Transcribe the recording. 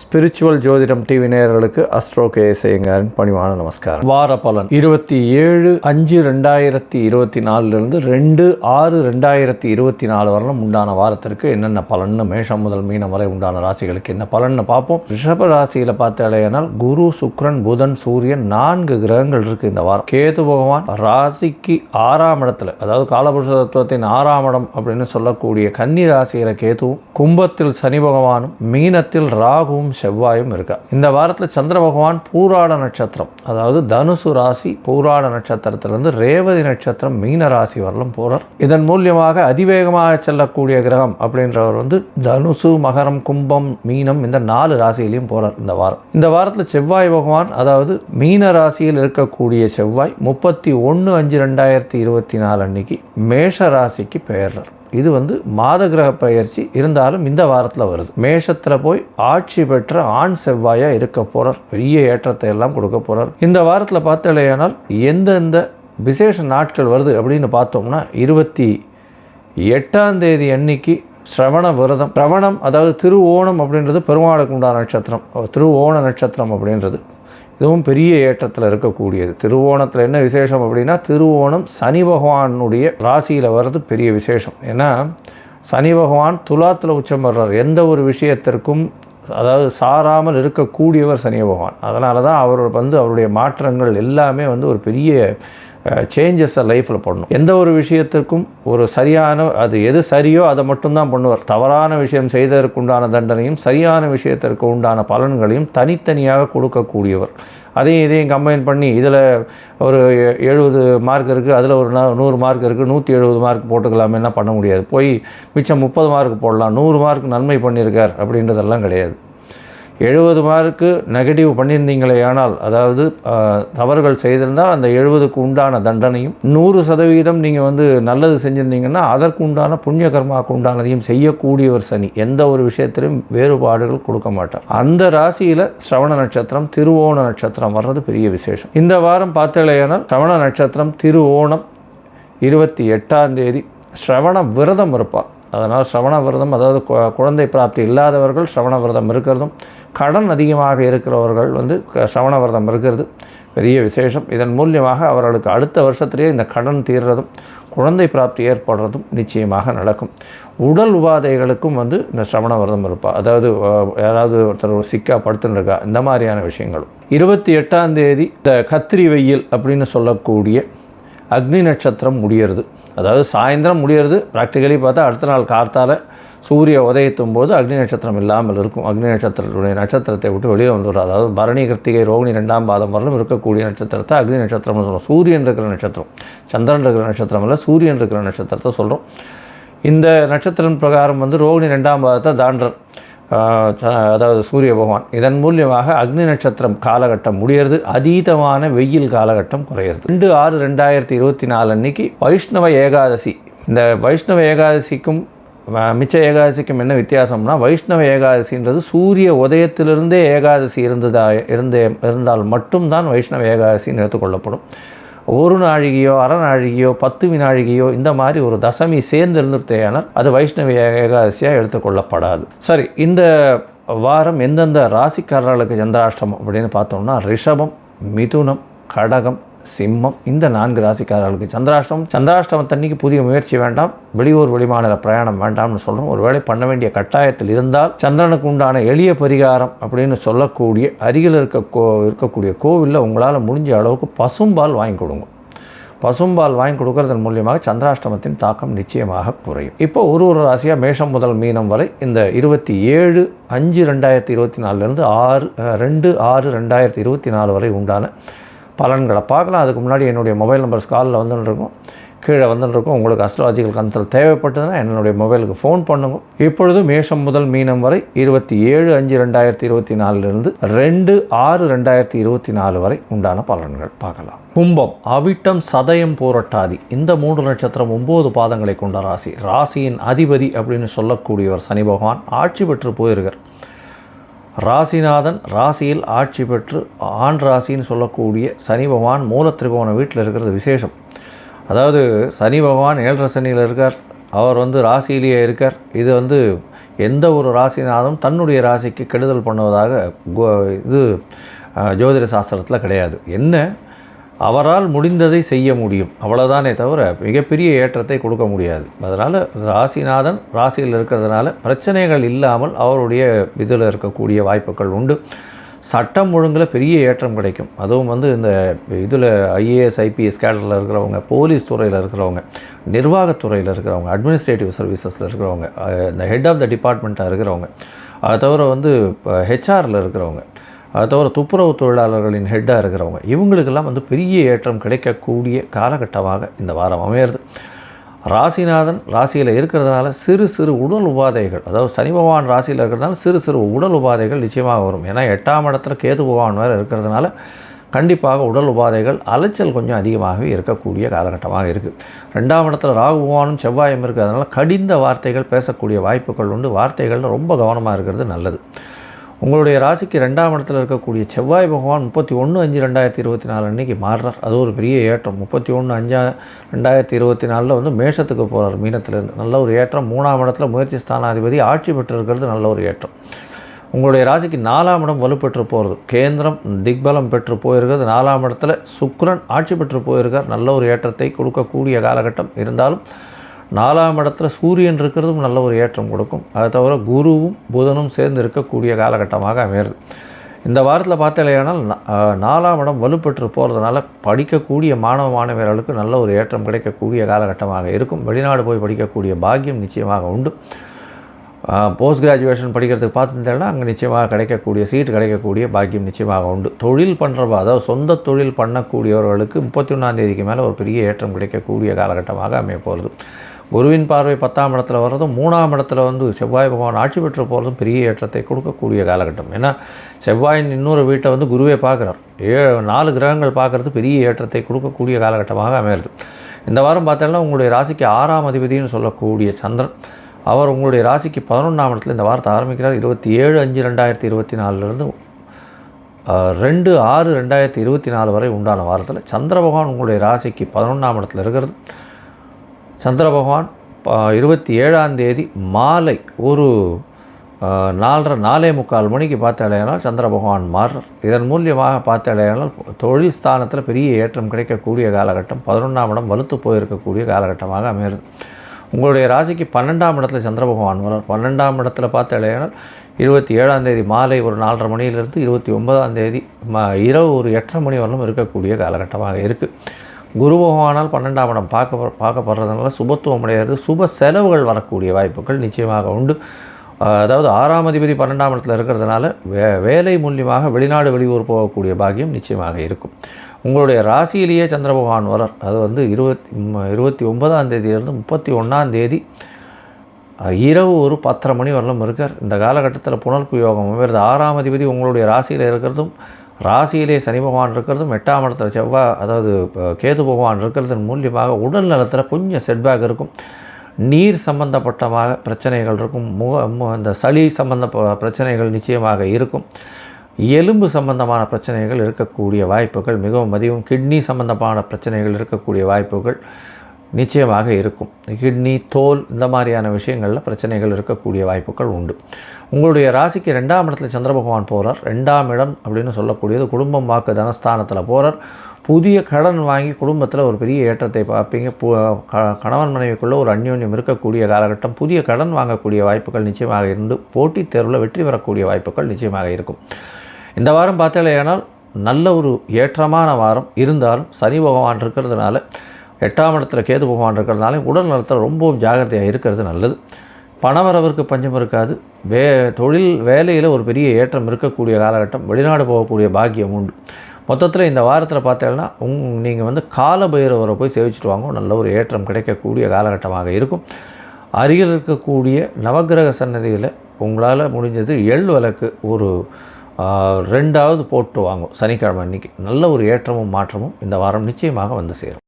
Spiritual ஜோதிடம் TV நேயர்களுக்கு astro KS ஐயங்காரின் பணிவான நமஸ்காரம். வார பலன் 27/5/2024 2/6/2024 வரலும் உண்டான வாரத்திற்கு என்னென்ன பலன்னு மேஷம் முதல் மீனம் வரை உண்டான ராசிகளுக்கு என்ன பலன்னு பார்ப்போம். ரிஷப ராசியில் பார்த்தாலேனால் குரு, சுக்கிரன், புதன், சூரியன் 4 கிரகங்கள் இருக்குது இந்த வாரம். கேது பகவான் ராசிக்கு 6ஆம் இடத்துல, அதாவது காலபுருஷ தத்துவத்தின் 6ஆம் இடம் அப்படின்னு சொல்லக்கூடிய கன்னி ராசியில் கேதுவும், கும்பத்தில் சனி பகவானும், மீனத்தில் ராகுவும் செவ்வாயும் இருக்கா. இந்த வாரத்தில் சந்திர பகவான் பூராட நட்சத்திரம், அதாவது தனுசு ராசி பூராட நட்சத்திரத்திலிருந்து ரேவதி நட்சத்திரம் மீன ராசி வரலும் போறார். இதன் மூலியமாக அதிவேகமாக செல்லக்கூடிய கிரகம் அப்படின்றவர் தனுசு, மகரம், கும்பம், மீனம் இந்த 4 ராசியிலையும் போறார் இந்த வாரம். இந்த வாரத்தில் செவ்வாய் பகவான், அதாவது மீன ராசியில் இருக்கக்கூடிய செவ்வாய் 31/5/2024 அன்னைக்கு மேஷ ராசிக்கு பெயர்றார். இது மாத கிரக பயிற்சி இருந்தாலும் இந்த வாரத்தில் வருது. மேஷத்தில் போய் ஆட்சி பெற்ற ஆண் செவ்வாயாக இருக்க போகிறார். பெரிய ஏற்றத்தை எல்லாம் கொடுக்க போகிறார். இந்த வாரத்தில் பார்த்தாலேயானால் எந்தெந்த விசேஷ நாட்கள் வருது அப்படின்னு பார்த்தோம்னா 28ஆம் தேதி அன்னைக்கு ஸ்ரவண விரதம். ஸ்ரவணம் அதாவது திருவோணம் அப்படின்றது பெருமாளுக்கு உண்டான நட்சத்திரம். திருவோண நட்சத்திரம் அப்படின்றது இதுவும் பெரிய ஏற்றத்தில் இருக்கக்கூடியது. திருவோணத்தில் என்ன விசேஷம் அப்படின்னா, திருவோணம் சனி பகவானுடைய ராசியில் வர்றது பெரிய விசேஷம். ஏன்னா சனி பகவான் துலாத்தில் உச்சம் வர்றார். எந்த ஒரு விஷயத்திற்கும் அதாவது சாராமல் இருக்கக்கூடியவர் சனி பகவான். அதனால தான் அவர் அவருடைய மாற்றங்கள் எல்லாமே ஒரு பெரிய சேஞ்சஸை லைஃப்பில் பண்ணணும். எந்த ஒரு விஷயத்திற்கும் ஒரு சரியான, அது எது சரியோ அதை மட்டும்தான் பண்ணுவார். தவறான விஷயம் செய்ததற்கு உண்டான தண்டனையும் சரியான விஷயத்திற்கு உண்டான பலன்களையும் தனித்தனியாக கொடுக்கக்கூடியவர். அதையும் இதையும் கம்பைன் பண்ணி இதில் ஒரு 70 மார்க் இருக்குது, அதில் ஒரு 100 மார்க் இருக்குது, 170 மார்க் போட்டுக்கலாமே, என்ன பண்ண முடியாது. போய் மிச்சம் 30 மார்க் போடலாம், 100 மார்க் நன்மை பண்ணியிருக்கார் அப்படின்றதெல்லாம் கிடையாது. 70 மார்க்கு நெகட்டிவ் பண்ணியிருந்தீங்களே ஆனால், அதாவது தவறுகள் செய்திருந்தால் அந்த 70க்கு உண்டான தண்டனையும், 100% நீங்கள் நல்லது செஞ்சுருந்தீங்கன்னா அதற்கு உண்டான புண்ணிய கர்மாவுக்கு உண்டானதையும் செய்யக்கூடியவர் சனி. எந்த ஒரு விஷயத்திலும் வேறுபாடுகள் கொடுக்க மாட்டார். அந்த ராசியில் ஸ்ரவண நட்சத்திரம், திருவோண நட்சத்திரம் வர்றது பெரிய விசேஷம். இந்த வாரம் பார்த்தீங்களேனால் ஸ்ரவண நட்சத்திரம், திருவோணம் 28ஆம் தேதி ஸ்ரவண விரதம் இருப்பார். அதனால் ஸ்ரவண விரதம், அதாவது குழந்தை பிராப்தி இல்லாதவர்கள் ஸ்ரவண விரதம் இருக்கிறதும், கடன் அதிகமாக இருக்கிறவர்கள் ஸ்ரவண விரதம் இருக்கிறது பெரிய விசேஷம். இதன் மூலியமாக அவர்களுக்கு அடுத்த வருஷத்திலேயே இந்த கடன் தீர்றதும் குழந்தை பிராப்தி ஏற்படுறதும் நிச்சயமாக நடக்கும். உடல் உபாதைகளுக்கும் இந்த ஸ்ரவண விரதம் இருப்பாள். அதாவது யாராவது ஒருத்தர் சிக்கா படுத்துருக்கா, இந்த மாதிரியான விஷயங்களும். 28ஆம் தேதி இந்த கத்திரி வெயில் அப்படின்னு சொல்லக்கூடிய அக்னி நட்சத்திரம் முடியறது. அதாவது சாயந்தரம் முடியறது. ப்ராக்டிக்கலி பார்த்தா அடுத்த நாள் கார்த்தால சூரிய உதயத்தும் போது அக்னி நட்சத்திரம் இல்லாமல் இருக்கும். அக்னி நட்சத்திரத்துடைய நட்சத்திரத்தை விட்டு வெளியே வந்துடும். அதாவது பரணி, கிருத்திகை, ரோகிணி 2ஆம் பாதம் வரலும் இருக்கக்கூடிய நட்சத்திரத்தை அக்னி நட்சத்திரம்னு சொல்கிறோம். சூரியன் இருக்கிற நட்சத்திரம், சந்திரன் இருக்கிற நட்சத்திரம் இல்லை, சூரியன் இருக்கிற நட்சத்திரத்தை சொல்கிறோம். இந்த நட்சத்திரம் பிரகாரம் ரோகிணி 2ஆம் பாதத்தை தாண்டர், அதாவது சூரிய பகவான். இதன் மூலியமாக அக்னி நட்சத்திரம் காலகட்டம் முடியறது, அதீதமான வெயில் காலகட்டம் குறையிறது. 2/6/2024 அன்னைக்கு வைஷ்ணவ ஏகாதசி. இந்த வைஷ்ணவ ஏகாதசிக்கும் மிச்ச ஏகாதசிக்கும் என்ன வித்தியாசம்னா, வைஷ்ணவ ஏகாதசின்றது சூரிய உதயத்திலிருந்தே ஏகாதசி இருந்தால் மட்டும்தான் வைஷ்ணவ ஏகாதசின்னு எடுத்துக்கொள்ளப்படும். ஒரு நாழிகையோ அரை நாழிகையோ 10 வினாழிகையோ இந்த மாதிரி ஒரு தசமி சேர்ந்து இருந்துட்டேனால் அது வைஷ்ணவ ஏகாதசியாக எடுத்துக்கொள்ளப்படாது. சரி, இந்த வாரம் எந்தெந்த ராசிக்காரர்களுக்கு சந்திராஷ்டமம் அப்படின்னு பார்த்தோம்னா, ரிஷபம், மிதுனம், கடகம், சிம்மம் இந்த 4 ராசிக்காரர்களுக்கு சந்திராஷ்டமம். சந்திராஷ்டமத்தன்னைக்கு புதிய முயற்சி வேண்டாம், வெளியூர் வெளிமாநில பிரயாணம் வேண்டாம்னு சொல்கிறோம். ஒரு வேளை பண்ண வேண்டிய கட்டாயத்தில் இருந்தால் சந்திரனுக்கு உண்டான எளிய பரிகாரம் அப்படின்னு சொல்லக்கூடிய அருகில் இருக்கக்கூடிய கோவிலில் உங்களால் முடிஞ்ச அளவுக்கு பசும்பால் வாங்கி கொடுங்க. பசும்பால் வாங்கி கொடுக்கறதன் மூலியமாக சந்திராஷ்டமத்தின் தாக்கம் நிச்சயமாக குறையும். இப்போ ஒரு ராசியாக மேஷம் முதல் மீனம் வரை இந்த 27/5/2024 2/6/2024 வரை உண்டான பலன்களை பார்க்கலாம். அதுக்கு முன்னாடி என்னுடைய மொபைல் நம்பர் ஸ்காலில் வந்துட்டுருக்கும், கீழே வந்துட்டுருக்கும். உங்களுக்கு அஸ்ட்ராலஜிக்கல் கன்சல்ட் தேவைப்பட்டதுன்னா என்னுடைய மொபைலுக்கு ஃபோன் பண்ணுங்க. இப்பொழுது மேஷம் முதல் மீனம் வரை 27/5/2024 2/6/2024 வரை உண்டான பலன்கள் பார்க்கலாம். கும்பம், அவிட்டம், சதயம், பூரட்டாதி இந்த 3 நட்சத்திரம் 9 பாதங்களை கொண்ட ராசி. ராசியின் அதிபதி அப்படின்னு சொல்லக்கூடியவர் சனி பகவான் ஆட்சி பெற்று போயிருக்கார். ராசிநாதன் ராசியில் ஆட்சி பெற்று ஆண் ராசின்னு சொல்லக்கூடிய சனி பகவான் மூல திரிகோண வீட்டில் இருக்கிறது விசேஷம். அதாவது சனி பகவான் 7.5 சனியில் இருக்கார், அவர் வந்து ராசியிலேயே இருக்கார். இது வந்து எந்த ஒரு ராசினாலும் தன்னுடைய ராசிக்கு கெடுதல் பண்ணுவதாக இது ஜோதிட சாஸ்திரத்தில் கிடையாது. என்ன அவரால் முடிந்ததை செய்ய முடியும், அவ்வளோதானே தவிர மிகப்பெரிய ஏற்றத்தை கொடுக்க முடியாது. அதனால் ராசிநாதன் ராசியில் இருக்கிறதுனால பிரச்சனைகள் இல்லாமல் அவருடைய இதில் இருக்கக்கூடிய வாய்ப்புகள் உண்டு. சட்டம் ஒழுங்கில் பெரிய ஏற்றம் கிடைக்கும். அதுவும் வந்து இந்த இதில் ஐஏஎஸ் ஐபிஎஸ் கேடரில் இருக்கிறவங்க, போலீஸ் துறையில் இருக்கிறவங்க, நிர்வாகத்துறையில் இருக்கிறவங்க, அட்மினிஸ்ட்ரேட்டிவ் சர்வீசஸில் இருக்கிறவங்க, இந்த ஹெட் ஆஃப் த டிபார்ட்மெண்ட்டாக இருக்கிறவங்க, அதை தவிர வந்து ஹெச்ஆரில் இருக்கிறவங்க, அதை தவிர துப்புரவு தொழிலாளர்களின் ஹெட்டாக இருக்கிறவங்க, இவங்களுக்கெல்லாம் வந்து பெரிய ஏற்றம் கிடைக்கக்கூடிய காலகட்டமாக இந்த வாரம் அமையிறது. ராசிநாதன் ராசியில் இருக்கிறதுனால சிறு சிறு உடல் உபாதைகள், அதாவது சனி பகவான் ராசியில் இருக்கிறதுனால சிறு சிறு உடல் உபாதைகள் நிச்சயமாக வரும். ஏன்னா 8ஆம் இடத்துல கேது பகவான் வேறு இருக்கிறதுனால கண்டிப்பாக உடல் உபாதைகள் அலைச்சல் கொஞ்சம் அதிகமாகவே இருக்கக்கூடிய காலகட்டமாக இருக்குது. 2ஆம் இடத்துல ராகு பகவானும் செவ்வாயும் இருக்கிறதுனால கடிந்த வார்த்தைகள் பேசக்கூடிய வாய்ப்புகள் உண்டு. வார்த்தைகளில் ரொம்ப கவனமாக இருக்கிறது நல்லது. உங்களுடைய ராசிக்கு 2ஆம் இடத்துல இருக்கக்கூடிய செவ்வாய் பகவான் 31/5/2024 அன்றைக்கி மாறுறார். அது ஒரு பெரிய ஏற்றம். 31/5/2024 வந்து மேஷத்துக்கு போகிறார் மீனத்திலேருந்து. நல்ல ஒரு ஏற்றம். 3ஆம் இடத்துல முயற்சி ஸ்தானாதிபதி ஆட்சி பெற்றிருக்கிறது, நல்ல ஒரு ஏற்றம். உங்களுடைய ராசிக்கு 4ஆம் இடம் வலுப்பெற்று போகிறது. கேந்திரம் திக்பலம் பெற்று போயிருக்கிறது. 4ஆம் இடத்துல சுக்கிரன் ஆட்சி பெற்று போயிருக்கார். நல்ல ஒரு ஏற்றத்தை கொடுக்கக்கூடிய காலகட்டம். இருந்தாலும் 4ஆம் இடத்துல சூரியன் இருக்கிறதும் நல்ல ஒரு ஏற்றம் கொடுக்கும். அதை தவிர குருவும் புதனும் சேர்ந்து இருக்கக்கூடிய காலகட்டமாக அமையிறது. இந்த வாரத்தில் பார்த்தலையானால் 4ஆம் இடம் வலுப்பெற்று போகிறதுனால படிக்கக்கூடிய மாணவ மாணவியர்களுக்கு நல்ல ஒரு ஏற்றம் கிடைக்கக்கூடிய காலகட்டமாக இருக்கும். வெளிநாடு போய் படிக்கக்கூடிய பாக்கியம் நிச்சயமாக உண்டு. போஸ்ட் கிராஜுவேஷன் படிக்கிறதுக்கு பார்த்துட்டேன்னா அங்கே நிச்சயமாக கிடைக்கக்கூடிய சீட் கிடைக்கக்கூடிய பாக்கியம் நிச்சயமாக உண்டு. தொழில் பண்ணுறவா, அதாவது சொந்த தொழில் பண்ணக்கூடியவர்களுக்கு 31ஆம் தேதிக்கு மேலே ஒரு பெரிய ஏற்றம் கிடைக்கக்கூடிய காலகட்டமாக அமைய போகிறது. குருவின் பார்வை 10ஆம் இடத்துல வர்றதும் 3ஆம் இடத்துல வந்து செவ்வாய் பகவான் ஆட்சி பெற்று போகிறதும் பெரிய ஏற்றத்தை கொடுக்கக்கூடிய காலகட்டம். ஏன்னா செவ்வாயின் இன்னொரு வீட்டை வந்து குருவே பார்க்குறார். 4 கிரகங்கள் பார்க்குறது பெரிய ஏற்றத்தை கொடுக்கக்கூடிய காலகட்டமாக அமையிறது. இந்த வாரம் பார்த்தோம்னா உங்களுடைய ராசிக்கு 6ஆம் அதிபதினு சொல்லக்கூடிய சந்திரன், அவர் உங்களுடைய ராசிக்கு 11ஆம் இடத்துல இந்த வாரத்தை ஆரம்பிக்கிறார். 27/5/2024 2/6/2024 வரை உண்டான வாரத்தில் சந்திர பகவான் உங்களுடைய ராசிக்கு 11ஆம் இடத்துல இருக்கிறது. சந்திர பகவான் 27ஆம் தேதி மாலை ஒரு 4:45 மணிக்கு பார்த்தாலேனால் சந்திர பகவான் மாறுறார். இதன் மூலியமாக பார்த்தாலேனால் தொழில் ஸ்தானத்தில் பெரிய ஏற்றம் கிடைக்கக்கூடிய காலகட்டம். 11ஆம் இடம் வலுத்து போயிருக்கக்கூடிய காலகட்டமாக அமையிறது. உங்களுடைய ராசிக்கு 12ஆம் இடத்துல சந்திர பகவான் வரார். 12ஆம் இடத்துல பார்த்தாலேனால் 27ஆம் தேதி மாலை ஒரு 4:30 மணியிலிருந்து 29ஆம் தேதி இரவு ஒரு 8:30 மணி வரலும் இருக்கக்கூடிய காலகட்டமாக இருக்குது. குரு பகவானால் 12ஆம் இடம் பார்க்கப்படுறதுனால சுபத்துவம் அடைகிறது. சுப செலவுகள் வரக்கூடிய வாய்ப்புகள் நிச்சயமாக உண்டு. அதாவது 6ஆம் அதிபதி 12ஆம் இடத்துல இருக்கிறதுனால வேலை மூலியமாக வெளிநாடு வெளியூர் போகக்கூடிய பாக்கியம் நிச்சயமாக இருக்கும். உங்களுடைய ராசியிலேயே சந்திர பகவான் வரார். அது வந்து 29ஆம் தேதியிலிருந்து 31ஆம் தேதி இரவு ஒரு 10:30 மணி வரலும் இருக்கார். இந்த காலகட்டத்தில் புனர்ப்பு யோகம் வருது. 6ஆம் அதிபதி உங்களுடைய ராசியில் இருக்கிறதும் ராசியிலே சனி பகவான் இருக்கிறதும் 8ஆம் இடத்துல செவ்வாய் அதாவது கேது பகவான் இருக்கிறதன் மூலியமாக உடல் நலத்தில் கொஞ்சம் செட்பேக் இருக்கும். நீர் சம்பந்தப்பட்டமாக பிரச்சனைகள் இருக்கும். இந்த சளி சம்பந்த பிரச்சனைகள் நிச்சயமாக இருக்கும். எலும்பு சம்பந்தமான பிரச்சனைகள் இருக்கக்கூடிய வாய்ப்புகள் மிகவும் அதிகம். கிட்னி சம்பந்தமான பிரச்சனைகள் இருக்கக்கூடிய வாய்ப்புகள் நிச்சயமாக இருக்கும். கிட்னி, தோல் இந்த மாதிரியான விஷயங்களில் பிரச்சனைகள் இருக்கக்கூடிய வாய்ப்புகள் உண்டு. உங்களுடைய ராசிக்கு 2ஆம் இடத்துல சந்திர பகவான் போகிறார். 2ஆம் இடம் அப்படின்னு சொல்லக்கூடியது குடும்பம், வாக்கு, தனஸ்தானத்தில் போகிறார். புதிய கடன் வாங்கி குடும்பத்தில் ஒரு பெரிய ஏற்றத்தை பார்ப்பீங்க. கணவன் மனைவிக்குள்ளே ஒரு அந்யோன்யம் இருக்கக்கூடிய காலகட்டம். புதிய கடன் வாங்கக்கூடிய வாய்ப்புகள் நிச்சயமாக இருந்து போட்டித் தேர்வில் வெற்றி பெறக்கூடிய வாய்ப்புகள் நிச்சயமாக இருக்கும். இந்த வாரம் பார்த்தாலேயானால் நல்ல ஒரு ஏற்றமான வாரம். இருந்தாலும் சனி பகவான் இருக்கிறதுனால 8ஆம் இடத்துல கேது பகவான் இருக்கிறதுனால உடல் நலத்தில் ரொம்பவும் ஜாகிரதையாக இருக்கிறது நல்லது. பணவரவிற்கு பஞ்சம் இருக்காது. தொழில் வேலையில் ஒரு பெரிய ஏற்றம் இருக்கக்கூடிய காலகட்டம். வெளிநாடு போகக்கூடிய பாக்கியம் உண்டு. மொத்தத்தில் இந்த வாரத்தில் பார்த்தீங்கன்னா நீங்கள் வந்து கால பைரவரை போய் சேவிச்சுட்டு வாங்க. நல்ல ஒரு ஏற்றம் கிடைக்கக்கூடிய காலகட்டமாக இருக்கும். அருகில் இருக்கக்கூடிய நவக்கிரக சன்னதியில் உங்களால் முடிஞ்சது எள் விளக்கு ஒரு 2ஆவது போட்டு வாங்கும் சனிக்கிழமை அன்றைக்கி. நல்ல ஒரு ஏற்றமும் மாற்றமும் இந்த வாரம் நிச்சயமாக வந்து சேரும்.